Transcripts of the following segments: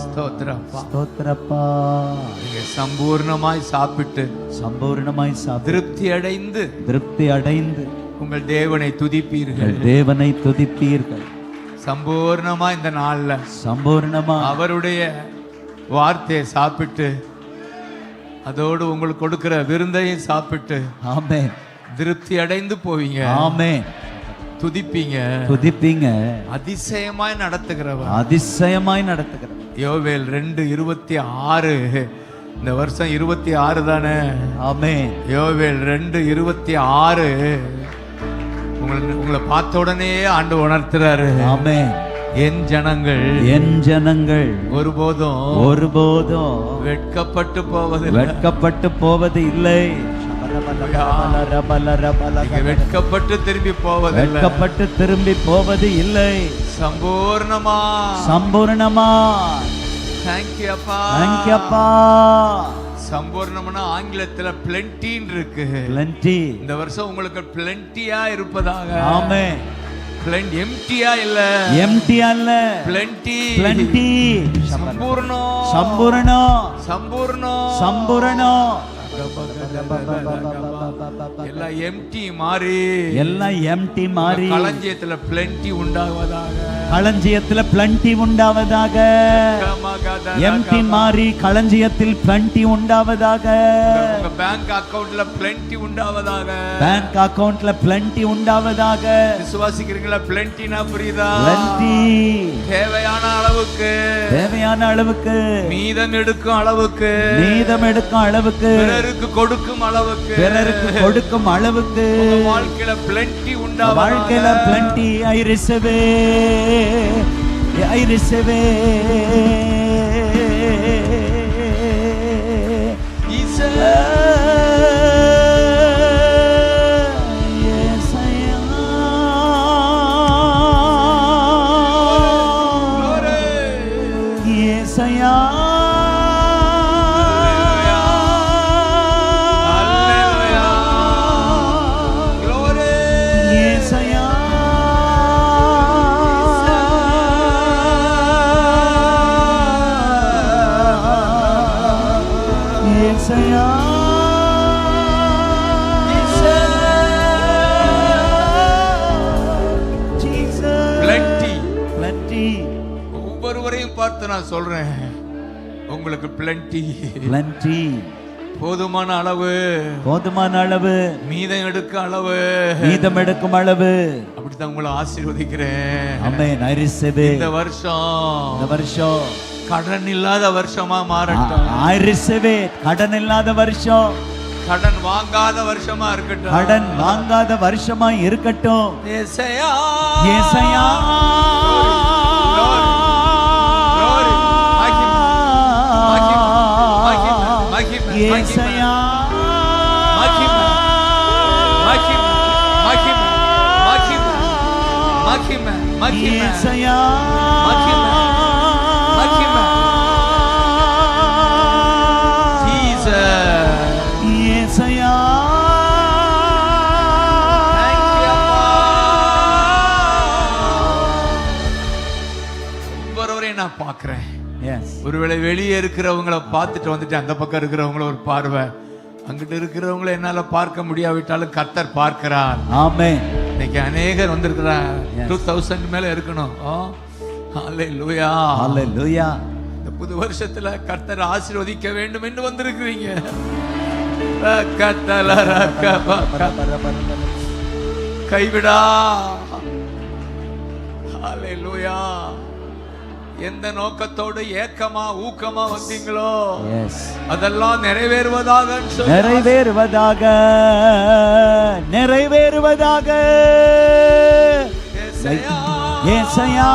ஸ்தோத்திரப்பா. ஸ்தோத்திரப்பா. நீங்க சம்பூர்ணமாய் சாப்பிட்டு திருப்தி அடைந்து உங்கள் தேவனை துதிப்பீர்கள். தேவனை துதிப்பீர்கள். சம்பூர்ணமா இந்த நாள்ல அவருடைய வார்த்தையை சாப்பிட்டு அதோடு உங்களுக்கு கொடுக்கிற விருந்தையும் சாப்பிட்டு ஆமென் திருப்தி அடைந்து போவீங்க. ஆமென். துதிப்பீங்க. அதிசயமாய் நடத்துகிறவர். யோவேல் 2:26. இந்த வருஷம் 26 தானே? ஆமென். யோவேல் 2:26. உங்களை பார்த்த உடனே ஆண்டு உணர்த்துறாரு. ஆமென். என் ஜனங்கள் ஒருபோதும் வெட்கப்பட்டு போவது இல்லை. வெட்கப்பட்டு திரும்பி போவது இல்லை. சம்பூர்ணமா. தேங்க்யூ அப்பா. சம்பூர்ணம்னா ஆங்கிலத்துல பிளென்டின்னு இருக்கு. இந்த வருஷம் உங்களுக்கு பிளென்டியா இருப்பதாக. ஆமென். எம்டியா இல்ல. பிளென்டி. சம்பூர்ணம். எல்லாம் எம்டி மாறி களஞ்சியத்துல பிளென்டி உண்டாவதாக. எம்டி மாறி களஞ்சியத்தில் பிளென்டி உண்டாவதாக. பேங்க் அக்கவுண்ட்ல பிளென்டி உண்டாவதாக. விசுவாசிக்கிறீங்களா? பிளென்டினா புரியுதா? தேவையான அளவுக்கு மீதம் எடுக்கும் அளவுக்கு பிறருக்கு கொடுக்கும் அளவுக்கு வாழ்க்கையில பிளென்டி I receive ஒவ்வொருவரையும் பார்த்து நான் சொல்றேன், உங்களுக்கு பிளென்டி. போதுமான அளவு மீதம் எடுக்கும் அளவு அப்படித்தான் உங்களை ஆசீர்வதிக்கிறேன். ஆமென். I receive இந்த வருஷம் கடன் இல்லாத வருஷமா மாறட்டும். I receive it. கடன் இல்லாத வருஷம். கடன் வாங்காத வருஷமா இருக்கட்டும். ஏசாயா நான் பார்க்கிறேன். ஒருவேளை வெளியே இருக்கிறவங்களை பார்த்துட்டு வந்துட்டு அந்த பக்கம் இருக்கிறவங்கள ஒரு பார்வை, அங்கிட்டு இருக்கிறவங்களை என்னால பார்க்க முடியாவிட்டாலும் கர்த்தர் பார்க்கிறார். ஆமென். இன்னைக்கு அநேகர் வந்திருக்கிறார். 2000 மேல இருக்கணும். ஹalleluya. இந்த புது வருஷத்துல கர்த்தர் ஆசீர்வதிக்க வேண்டும் என்று வந்திருக்கிறீங்க. கைவிடா. ஹalleluya. எந்த நோக்கத்தோடு ஏக்கமா ஊக்கமா வந்தீங்களோ அதெல்லாம் நிறைவேறுவதாக. ஏசாயா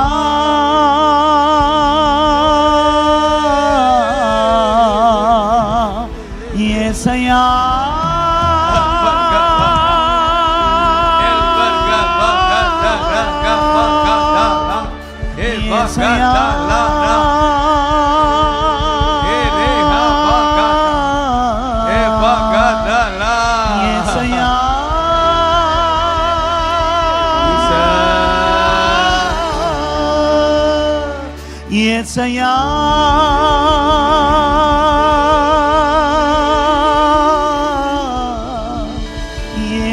ஏசாயா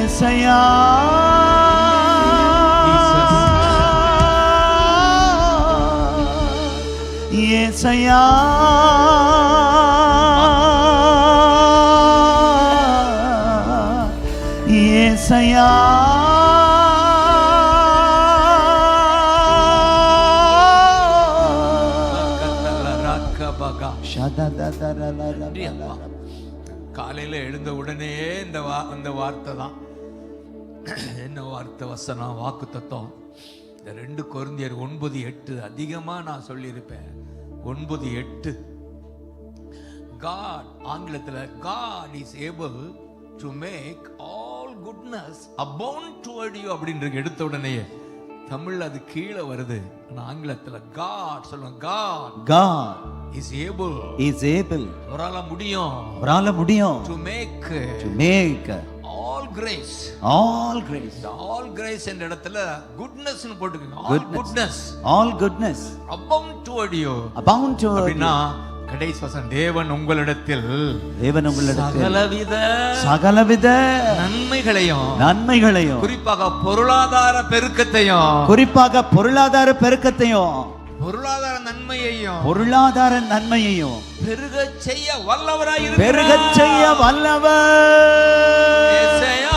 ஏசையா ஏசையா ஏசையா காலையில எழுந்த உடனே இந்த வார்த்தை தான். என்ன வார்த்தை? வசனம், வாக்கு தத்துவம். இந்த 2 கொரிந்தியர் 9:8 அதிகமா நான் சொல்லியிருப்பேன். 9:8 God, ஆங்கிலத்துல God is able to make all goodness abound toward you அப்படின்னு எடுத்த உடனே தமிழ்ல அது கீழே வருது. ஆனா ஆங்கிலத்துல God சொல்லுங்க. God is able ஒரால முடியும் to make all grace என்ற இடத்துல goodness னு போட்டுக்கங்க. all goodness abound toward you அப்படினா கடைசி வசனம், தேவன் உங்களிடத்தில் சகலவித நன்மைகளையும் குறிப்பாக பொருளாதார பெருக்கத்தையும் பொருளாதார நன்மையையும் பெருகச் செய்ய வல்லவர். ஏசையா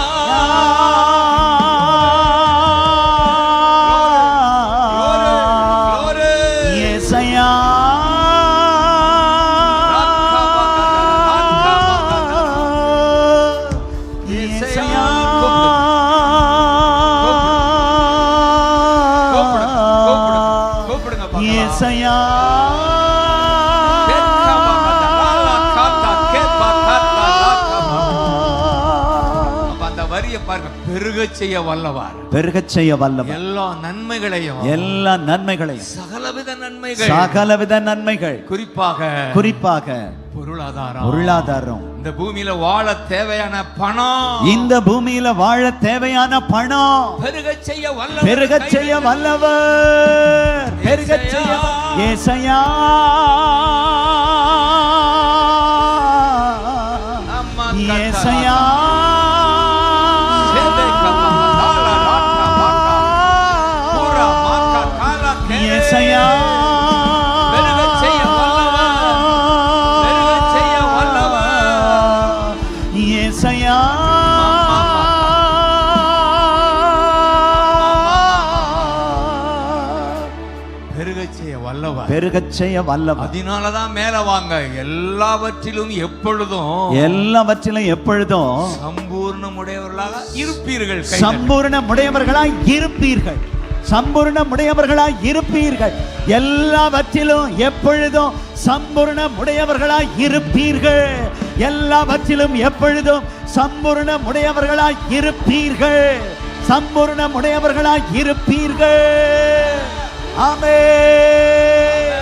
ஏசையா அந்த வரிய பாருங்க. பெருகச் செய்ய வல்லவர் எல்லா நன்மைகளையும் சகலவித நன்மைகள் குறிப்பாக பொருளாதாரம். இந்த பூமியில வாழ தேவையான பணம் பெருகச் செய்ய வல்லவர். ஏசையா ஏசையா ஏசையா ஏசையா பெருகச் செய்ய வல்லவர். அதனாலதான் மேல வாங்க. எல்லாவற்றிலும் எப்பொழுதும் சம்பூர்ணமுடையவர்களாய் இருப்பீர்கள். எல்லாவற்றிலும் எப்பொழுதும் சம்பூர்ணமுடையவர்களாய் இருப்பீர்கள். ஆமென்.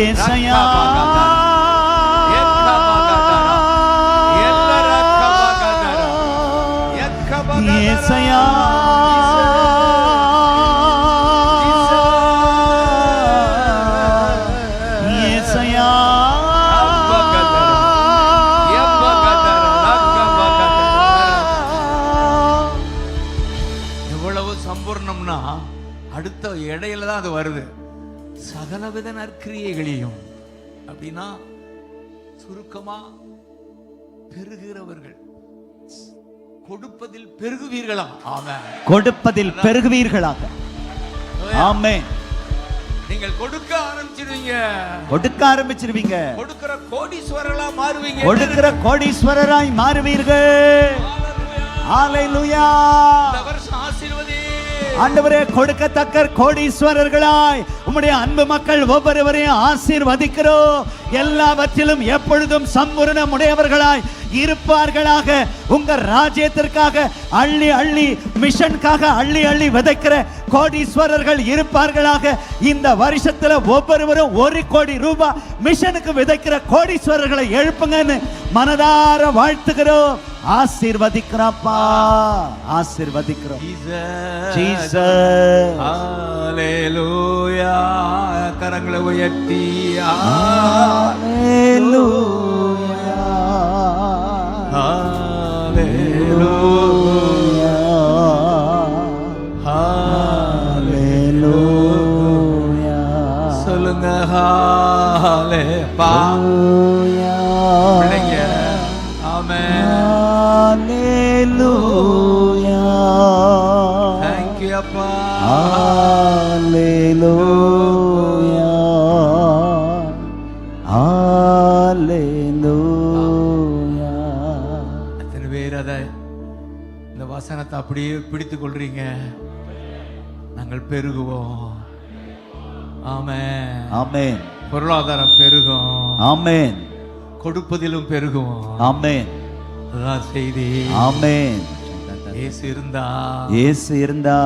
ஏசையா ஏசையா ஏசையா எவ்வளவு சம்பூர்ணம்னா அடுத்த இடையில தான் அது வருது. சகலவித நற்கிரியைகளையும் அப்படின்னா சுருக்கமா பெருகிறவர்கள் கொடுப்பதில் பெருகுவீர்களாக. ஆமென். நீங்கள் கொடுக்க ஆரம்பிச்சிருவீங்க. கொடுக்கிற கோடீஸ்வரராய் மாறுவீர்கள். ஹalleluya. இந்த வருஷம் ஆசீர்வதி ஆண்டவரே. கொடுக்கத்தக்க கோடீஸ்வரர்களாய் உம்முடைய அன்பு மக்கள் ஒவ்வொருவரையும் ஆசீர்வதிக்கிறோம். எல்லாவற்றிலும் எப்பொழுதும் சம்பூர்ணமுடையவர்களாய் இருப்பார்களாக. உங்க ராஜ்யத்திற்காக அள்ளி மிஷனுக்காக அள்ளி விதைக்கிற கோடீஸ்வரர்கள் இருப்பார்களாக. இந்த வருஷத்துல ஒவ்வொருவரும் 1 கோடி ரூபாய் மிஷனுக்கு விதைக்கிற கோடீஸ்வரர்களை எழுப்புங்கன்னு மனதார வாழ்த்துகிறோம். ஆசீர்வதிக்கிறோம்ப்பா, ஆசீர்வதிக்கிறோம். ஜீசஸ் ஹalleluya. கரங்களை உயர்த்தி ஹalleluya, ஹalleluya, ஹalleluya. சொல்லுங்க ஹalleluya. பிள்ளைங்க ஆமென். ஹalleluya. Thank you அப்பா. ஹalleluya, ஹalleluya. எத்தனை பேர் அதை இந்த வசனத்தை அப்படியே பிடித்துக் கொள்றீங்க? நாங்கள் பெருகுவோம். ஆமென். ஆமென். பொருளாதாரம் பெருகும். ஆமென். கொடுப்பதிலும் பெருகும். ஆமென். அதான் செய்தி. ஆமென். இயேசு இருந்தா, இயேசு இருந்தா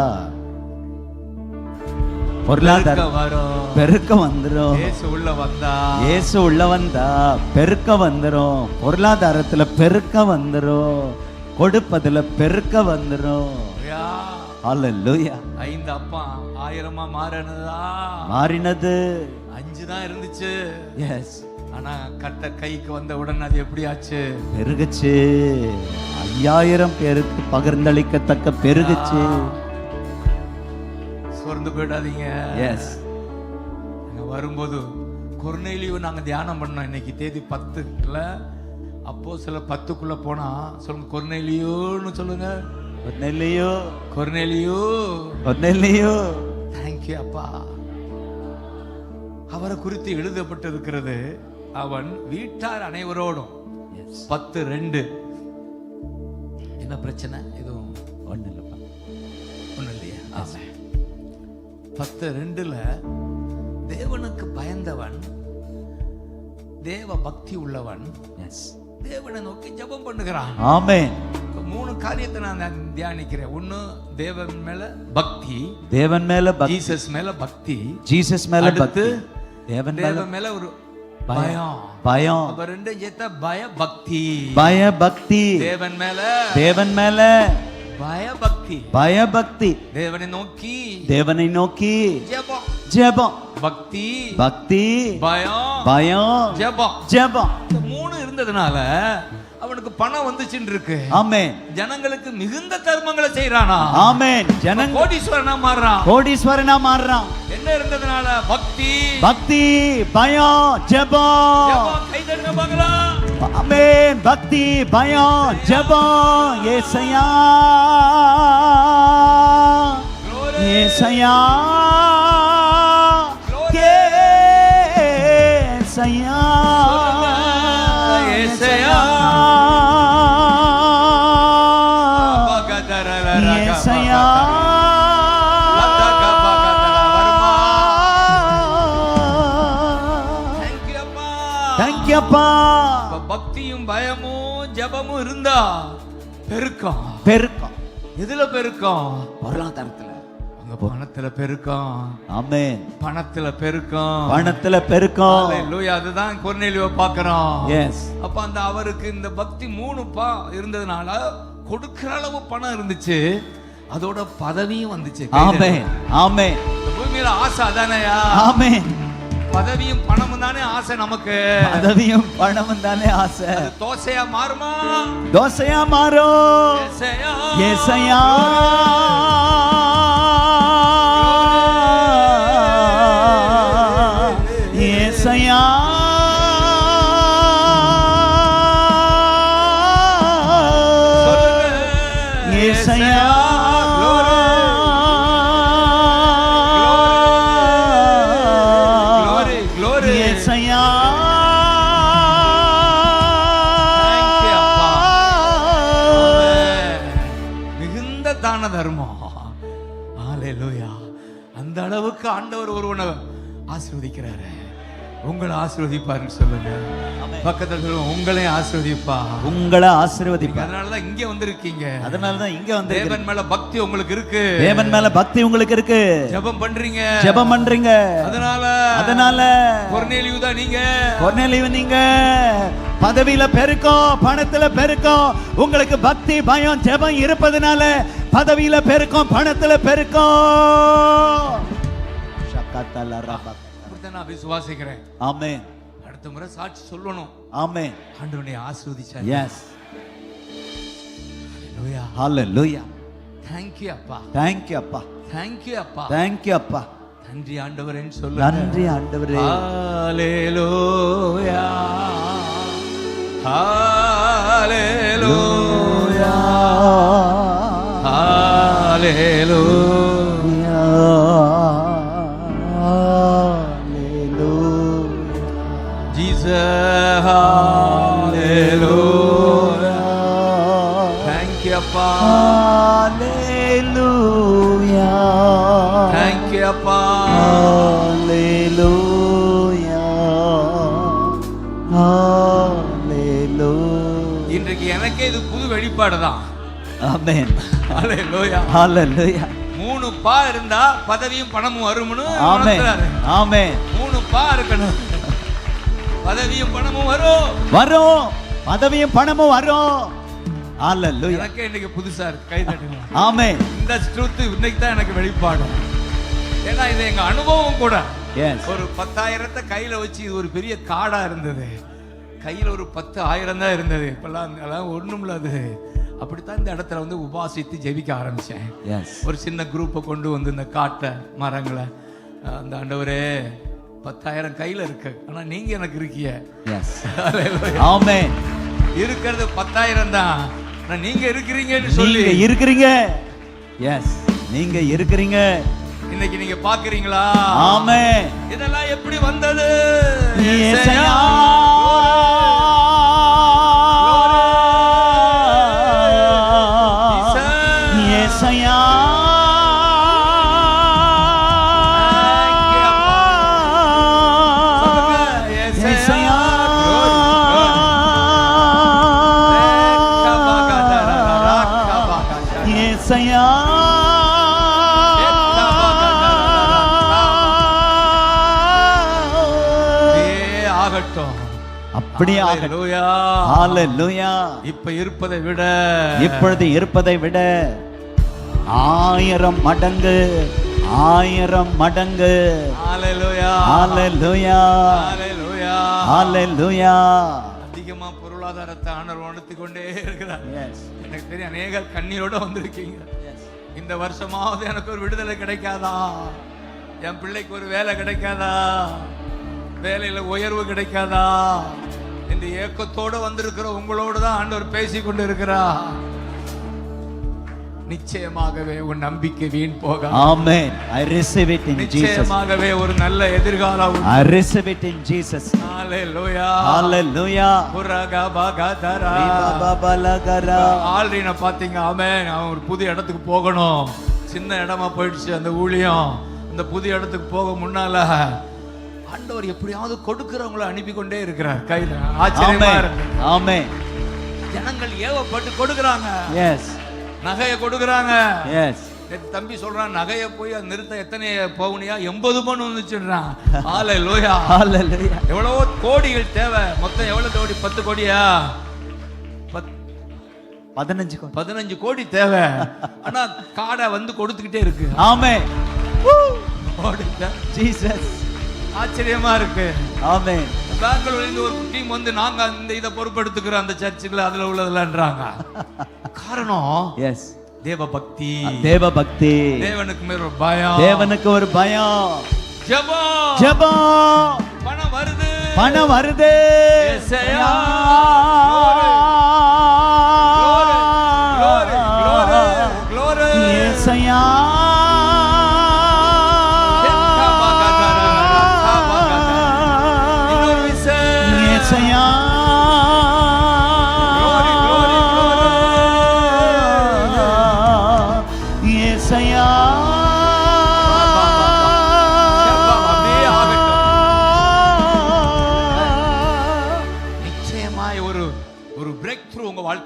பொருளாதாரம் வரும். பெருக்க வந்துரும். இயேசு உள்ள வந்தா, இயேசு உள்ள வந்தா பெருக்க வந்துரும். பொருளாதாரத்துல பெருக்க வந்துரும். கொடுப்பதுல பெருக்க வந்துரும். ஹalleluya. 5 அப்பா 1000 மாறினதா? மாறினது. 5 தான் இருந்துச்சு. எஸ். ஆனா கர்த்தர் கைக்கு வந்த உடனே அது எப்படி ஆச்சு? பெருகுச்சு. 5000 பேருக்கு பகிர்ந்தளிக்கத்தக்க பெருகுச்சு. சோர்ந்து போயிடாதீங்க. எஸ். நாங்க வரும்போது கொர்நேலியு நாங்க தியானம் பண்ணோம். இன்னைக்கு தேதி 10ல அப்போஸ்தலர் 10க்குள்ள போனா சொல்லுங்க கொர்நேலியுன்னு சொல்லுங்க. கொர்நேலியு, கொர்நேலியு, கொர்நேலியு. தேங்க்யூ அப்பா. அவரை குறித்து எழுதப்பட்டிருக்கிறது, அவன் வீட்டார் அனைவரோடும் 10:2. என்ன பிரச்சனை? எதுவும் ஒண்ணு இல்லப்பா. ஒண்ணு இல்லையா? 10:2 தேவனுக்கு பயந்தவன், தேவ பக்தி உள்ளவன், எஸ், தேவனை நோக்கி ஜெபம் பண்ணுகிறான். ஆமென். 3 காரியத்தை நான் தியானிக்கிறேன். ஒண்ணு தேவன் மேல பக்தி, தேவன் மேல பக்தி, ஜீசஸ் மேல பக்தி, ஜீசஸ் மேல பக்தி, தேவன் மேல ஒரு பயம். பயம். அப்ப ரெண்டும் சேர்த்தா பய பக்தி. பய பக்தி. தேவன் மேல, தேவன் மேல பய பக்தி, பய பக்தி. தேவனை நோக்கி, தேவனை நோக்கி ஜெபம். ஜெபம். பக்தி, பக்தி, பயம், பயம், ஜெபம். ஜெபம். இந்த 3 இருந்ததுனால அவனுக்கு பணம் வந்துச்சுன்னு இருக்கு. ஆமென். ஜனங்களுக்கு மிகுந்த தர்மங்களை செய்யறானா? ஆமென். ஜனங்க கோடீஸ்வரனா மாறுறான். கோடீஸ்வரனா மாறுறான். என்ன இருந்ததுனால? பக்தி, பக்தி, பயம், ஜெபம். ஜெபம். கை தட்டுங்க பார்க்கலாம். ஆமென். பக்தி, பயம், ஜெபம். ஏசையா, ஏசையா, ஏசையா, ஏசையா, ஏசையா. Thank you அப்பா. பக்தியும் பயமும் ஜெபமும் இருந்தா பெருக்கம். பெருக்கம். எதுல பெருக்கம்? பொருளாதாரத்துல. உங்க பணத்துல பெருக்கம். ஆமென். பணத்துல பெருக்கம். பணத்துல பெருக்கம். ஹalleluya. அதுதான் கொர்நேலியுவை பார்க்கறோம். எஸ். அப்ப அந்த அவருக்கு இந்த பக்தி 3 இருந்ததுனால கொடுக்கிற அளவு பணம் இருந்துச்சு, அதோட பதவியும் வந்துச்சு. ஆமென். ஆமென். இந்த பூமியில ஆசை அதானயா? ஆமென். பதவியும் பணமும் தானே ஆசை நமக்கு. பதவியும் பணமும் தானே ஆசை. அது தோசையா மாறுமா? தோசையா மாறும். ஏசையா, ஏசையா, ஏசையா, ஏசையா, glory, glory. Yesaiya. Thank you, அப்பா. ஆமென். மிகுந்த தான தர்மம். ஹalleluya. அந்த அளவுக்கு ஆண்டவர் ஒருவனை ஆசீர்வதிக்கிறாரு. உங்களை ஆசீர்வதிப்பாருன்னு சொல்லுங்க. பக்கத்துல சொல்லுங்க, உங்களை ஆசீர்வதிப்பா. உங்களை ஆசீர்வதிப்பா. அதனாலதான் இங்க வந்திருக்கீங்க. அதனாலதான் இங்க வந்து தேவன் மேல பக்தி உங்களுக்கு இருக்கு. தேவன் மேல பக்தி உங்களுக்கு இருக்கு. ஜெபம் பண்றீங்க. ஜெபம் பண்றீங்க. அதனால கொர்நேலியுதா நீங்க. கொர்நேலியு நீங்க பதவியில பெருக்கம், பணத்துல பெருக்கம். உங்களுக்கு பக்தி, பயம், ஜெபம் இருப்பதனால பதவியில பெருக்கம், பணத்துல பெருக்கம். அப்படித்தான் நான் விசுவாசிக்கிறேன். ஆமென். அடுத்த முறை சாட்சி சொல்லணும். ஆமென். ஆண்டவனை ஆசீர்வதிச்சார். எஸ். ஹalleluya. ஹalleluya. Thank you அப்பா. Thank you அப்பா. Thank you அப்பா. Thank you அப்பா. நன்றி ஆண்டவரேன்னு சொல்லுங்க. நன்றி ஆண்டவரே. ஹalleluya. ஹalleluya. ஹalleluya. Jesus, hallelujah. Thank you, Appa. Hallelujah. Thank you, Appa. Hallelujah. Hallelujah. இன்றைக்கு எனக்கே இது புது வெளிப்பாடு தான். ஆமென். Hallelujah. Hallelujah. 3 பா இருந்தா பதவியும் பணமும் வரும்னு ஆமென். உணர்த்துறாரு. ஆமென். 3 பா இருக்கணும். பதவியும் பணமும் வரும். வரும். பதவியும் பணமும் வரும். ஹalleluya. எனக்கே இன்னைக்கு புதுசா இருக்கு. கை தட்டுங்க. ஆமென். இந்த ட்ரூத் இன்னைக்கு தான் எனக்கு வெளிப்பாடு. ஏன்னா இது எங்க அனுபவம் கூட. எஸ். ஒரு 10,000 கையில வச்சு இது ஒரு பெரிய காடா இருந்தது. கையில ஒரு 10,000 தான் இருந்தது. இப்பெல்லாம் அதெல்லாம் ஒண்ணும் இல்லாது. அப்படித்தான் இந்த இடத்துல வந்து உபாசித்து ஜெபிக்க ஆரம்பிச்சேன். எஸ். ஒரு சின்ன குரூப்பை கொண்டு வந்து இந்த காட்டை மரங்களை அந்த ஆண்டவரே 10,000 கையில இருக்கு, ஆனா நீங்க எனக்கு இருக்கீங்க. எஸ். ஆமென். இருக்கிறது 10,000 தான், ஆனா நீங்க இருக்கிறீங்கன்னு சொல்லி நீங்க இருக்கிறீங்க. எஸ். நீங்க இருக்கிறீங்க. இன்னைக்கு நீங்க பாக்குறீங்களா? ஆமென். இதெல்லாம் எப்படி வந்தது? இயேசையா. இயேசையா. இயேசையா. ஆகட்டும். அப்படியே ஆகட்டும். ஹalleluya. ஹalleluya. இப்ப இருப்பதை விட, இப்பொழுது இருப்பதை விட 1000 மடங்கு, 1000 மடங்கு. ஹalleluya. ஹalleluya. ஹalleluya. ஹalleluya. அதிகமா பொருளாதாரத்தை ஆண்டவர் உணர்த்தி கொண்டே இருக்கிறார். எஸ். எனக்கு தெரியும் அநேகர் கண்ணீரோட வந்திருக்கீங்க. இந்த வருஷமாவது எனக்கு ஒரு விடுதலை கிடைக்காதா? என் பிள்ளைக்கு ஒரு வேலை கிடைக்காதா? வேலையில உயர்வு கிடைக்காதா? இந்த ஏக்கத்தோட வந்திருக்கிற உங்களோடு தான் ஆண்டவர் பேசி கொண்டு இருக்கிறார். நிச்சயமாகவே உன் நம்பிக்கை வீண் போக. Amen. I receive it in Jesus. நிச்சயமாகவே ஒரு நல்ல எதிர்காலம். I receive it in Jesus. Hallelujah. Hallelujah. புரகா பகதரா. பாபாலகரா. ஆல்ரெடி பாத்தீங்க. ஆமென். அவன் ஒரு புது இடத்துக்கு போகணும். சின்ன இடமா போயிடுச்சு அந்த ஊழியம். அந்த புது இடத்துக்கு போக முன்னால ஆண்டவர் எப்படியாவது கொடுக்கிறவங்களை அனுப்பி கொண்டே இருக்கிறார் கையில. ஆச்சரியமா இருக்கு. ஆமென். ஜனங்கள் ஏவப்பட்டு கொடுக்கறாங்க. எஸ். நகையை கொடுக்கறாங்க. எஸ். தம்பி சொல்றான், நகையை போய் அது நிறுத்த எத்தனை பவுனியா? 80 பவுன் வந்துச்சுன்றான். ஹalleluya. ஹalleluya. எவ்வளவோ கோடிகள் தேவை. மொத்தம் எவ்வளவு கோடி? 10 கோடியா? 15 கோடி தேவை. ஆனா காடை வந்து கொடுத்துக்கிட்டே இருக்கு. ஆமென். ஜீசஸ். ஆச்சரியமா இருக்கு. ஆமென். பெங்களூர்ல இருந்து ஒரு டீம் வந்து நாங்க இந்த இத பொறுப்பெடுத்துக்கிறோம் அந்த சர்ச்சுக்குள்ள அதுல உள்ளதெல்லாம்ன்றாங்க. காரணம் எஸ் தேவ பக்தி. தேவ பக்தி. தேவனுக்கு மேல ஒரு பயம். தேவனுக்கு ஒரு பயம். ஜெபம். ஜெபம். பணம் வருது. பணம் வருது. இயேசையா. glory glory glory இயேசையா.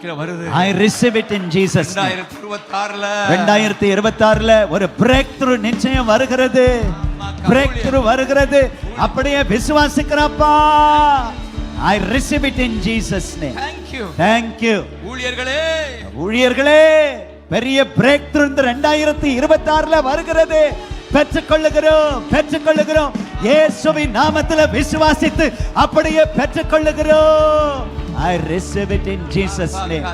வாழ்க்கையில வருது. I receive it in Jesus name. 2026ல ஒரு breakthrough நிச்சயம் வருகிறது. breakthrough வருகிறது. அப்படியே விசுவாசிக்கிறப்பா. I receive it in Jesus name. Thank you. ஊழியர்களே பெரிய breakthrough இந்த 2026ல வருகிறது. பெற்றுக்கொள்ளுகிறோம். இயேசுவின் நாமத்தில் விசுவாசித்து அப்படியே பெற்றுக்கொள்ளுகிறோம். I receive it in Jesus name.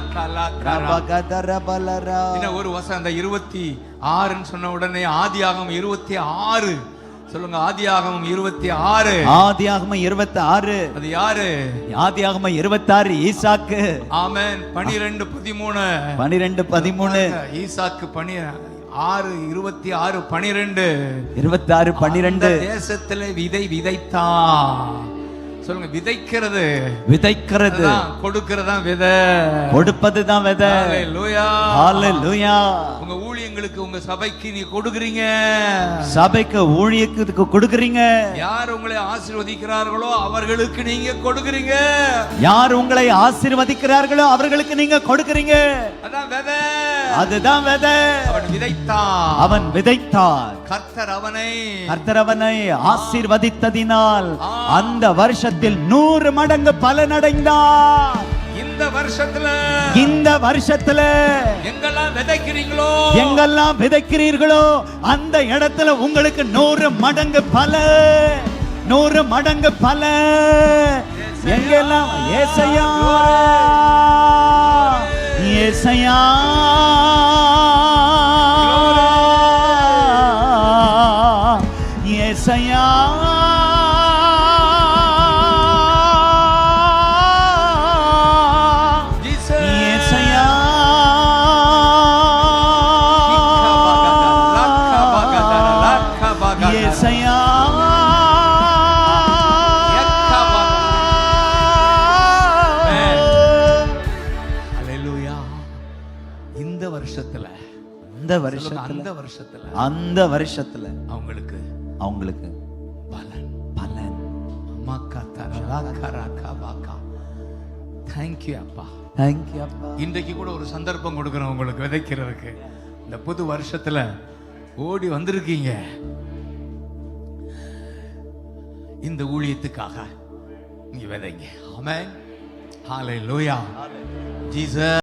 ஒரு வசனம் அந்த 26 சொன்ன உடனே ஆதியாகமம் 26 சொல்லுங்க. ஆதியாகமம் 26. ஆதியாகமம் 26. அது யாரு? ஆதியாகமம் 26 ஈசாக்கு. ஆமென். 12:13. 12:13. ஈசாக்கு 6:26 12. 26:12. தேசத்திலே விதை விதைத்தான். சொல்லுங்க. விதைக்கிறது கொடுக்கிறதான் விதை, கொடுப்பதுதான் விதை. ஹalleluya, ஹalleluya. உங்க ஊழியங்களுக்கு உங்க சபைக்கு நீ கொடுக்குறீங்க. சபைக்கு ஊழியத்துக்கு கொடுக்குறீங்க. யார் உங்களை ஆசீர்வதிக்கிறார்களோ அவர்களுக்கு நீங்க கொடுக்குறீங்க. யார் உங்களை ஆசீர்வதிக்கிறார்களோ அவர்களுக்கு நீங்க கொடுக்குறீங்க. அதான் விதை. அதுதான் விதை. அவன் விதைத்தான். கர்த்தர் அவனை ஆசீர்வதித்ததினால் அந்த வருஷத்தில் 100 மடங்கு பலனடைந்தார். இந்த வருஷத்துல எங்கெல்லாம் விதைக்கிறீர்களோ அந்த இடத்துல உங்களுக்கு 100 மடங்கு பல. எங்கெல்லாம் ஏசையா அந்த வருஷத்துல அவங்களுக்கு பலன். தேங்க்யூ அப்பா. இன்றைக்கு கூட ஒரு சந்தர்ப்பம் கொடுக்கிறோம் உங்களுக்கு விதைக்கிறதுக்கு. இந்த புது வருஷத்துல ஓடி வந்திருக்கீங்க இந்த ஊழியத்துக்காக. நீங்க விதைங்க. ஆமென். ஹalleluya. ஜீசஸ்